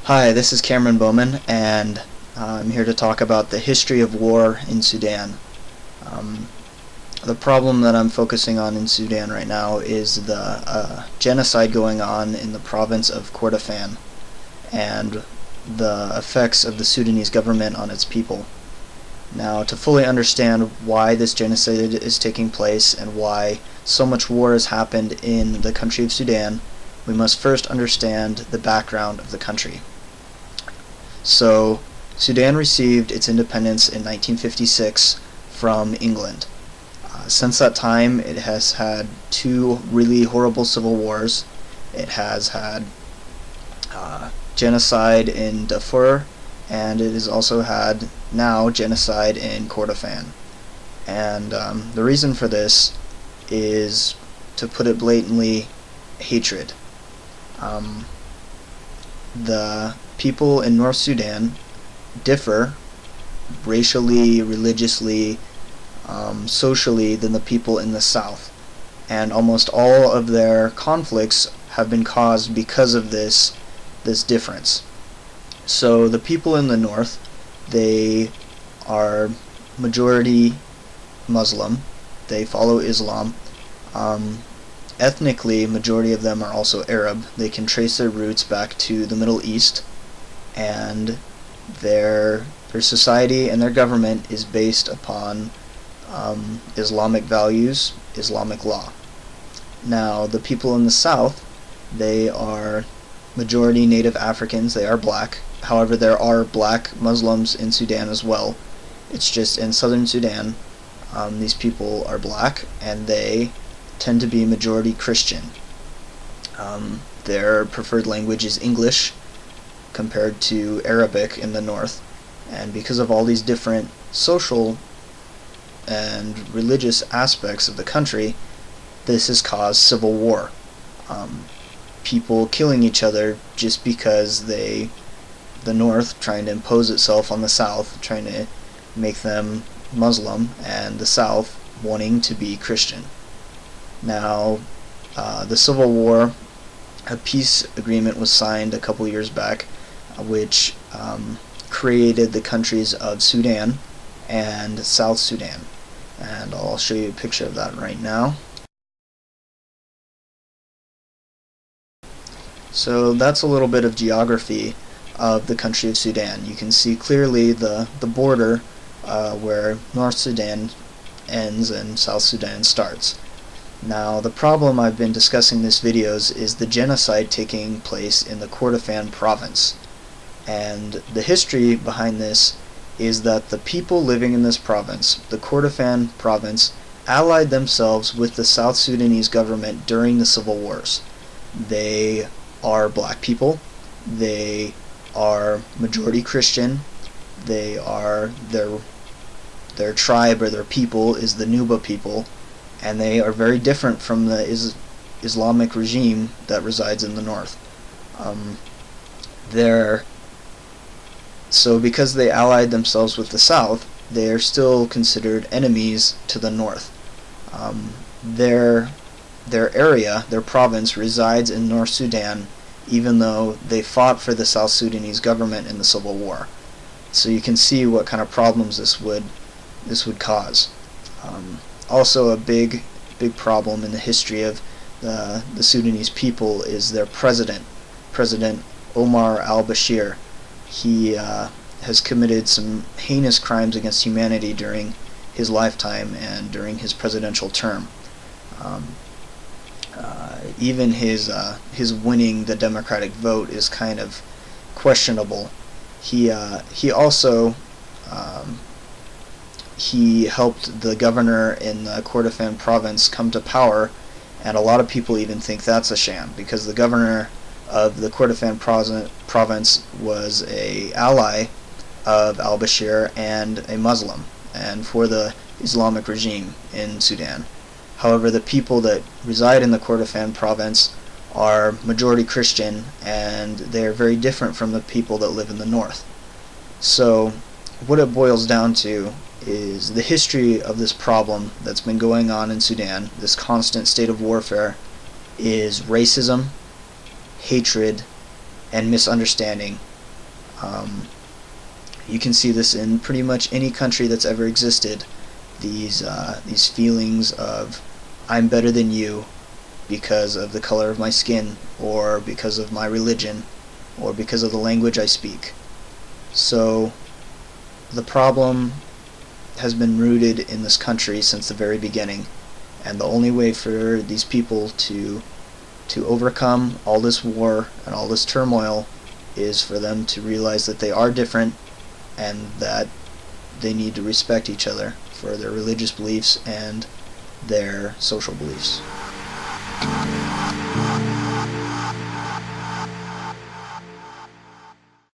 Hi, this is Cameron Bowman, and I'm here to talk about the history of war in Sudan. Um, the problem that I'm focusing on in Sudan right now is the genocide going on in the province of Kordofan and the effects of the Sudanese government on its people. Now, to fully understand why this genocide is taking place and why so much war has happened in the country of Sudan, we must first understand the background of the country. So, Sudan received its independence in 1956 from England. Since that time, it has had two really horrible civil wars. It has had genocide in Darfur, and it has also had now genocide in Kordofan. And the reason for this is, to put it blatantly, hatred. The people in North Sudan differ racially, religiously, socially than the people in the South, and almost all of their conflicts have been caused because of this difference. So the people in the North, they are majority Muslim. They follow Islam. Ethnically, majority of them are also Arab. They can trace their roots back to the Middle East, and their society and their government is based upon Islamic values, Islamic law. Now, the people in the South, they are majority Native Africans. They are black. However, there are black Muslims in Sudan as well. It's just in southern Sudan, these people are black, and they tend to be majority Christian. Their preferred language is English compared to Arabic in the north, and because of all these different social and religious aspects of the country, this has caused civil war. People killing each other just because the north trying to impose itself on the south, trying to make them Muslim, and the south wanting to be Christian. Now, the Civil War, a peace agreement was signed a couple years back, which created the countries of Sudan and South Sudan. And I'll show you a picture of that right now. So that's a little bit of geography of the country of Sudan. You can see clearly the border where North Sudan ends and South Sudan starts. Now, the problem I've been discussing in these videos is the genocide taking place in the Kordofan province. And the history behind this is that the people living in this province, the Kordofan province, allied themselves with the South Sudanese government during the civil wars. They are black people. They are majority Christian. They are their tribe or their people is the Nuba people, and they are very different from the Islamic regime that resides in the north. So because they allied themselves with the south, they are still considered enemies to the north. Their area, their province, resides in North Sudan, even though they fought for the South Sudanese government in the Civil War. So you can see what kind of problems this would cause. Also, a big problem in the history of the Sudanese people is their president, President Omar al-Bashir. He has committed some heinous crimes against humanity during his lifetime and during his presidential term. Even his winning the Democratic vote is kind of questionable. He also he helped the governor in the Kordofan province come to power, and a lot of people even think that's a sham, because the governor of the Kordofan province was an ally of al-Bashir and a Muslim, and for the Islamic regime in Sudan. However, the people that reside in the Kordofan province are majority Christian, and they're very different from the people that live in the north. So what it boils down to is the history of this problem that's been going on in Sudan, this constant state of warfare, is racism, hatred, and misunderstanding You can see this in pretty much any country that's ever existed. These feelings of I'm better than you because of the color of my skin, or because of my religion, or because of the language I speak. So the problem has been rooted in this country since the very beginning, and the only way for these people to overcome all this war and all this turmoil is for them to realize that they are different and that they need to respect each other for their religious beliefs and their social beliefs.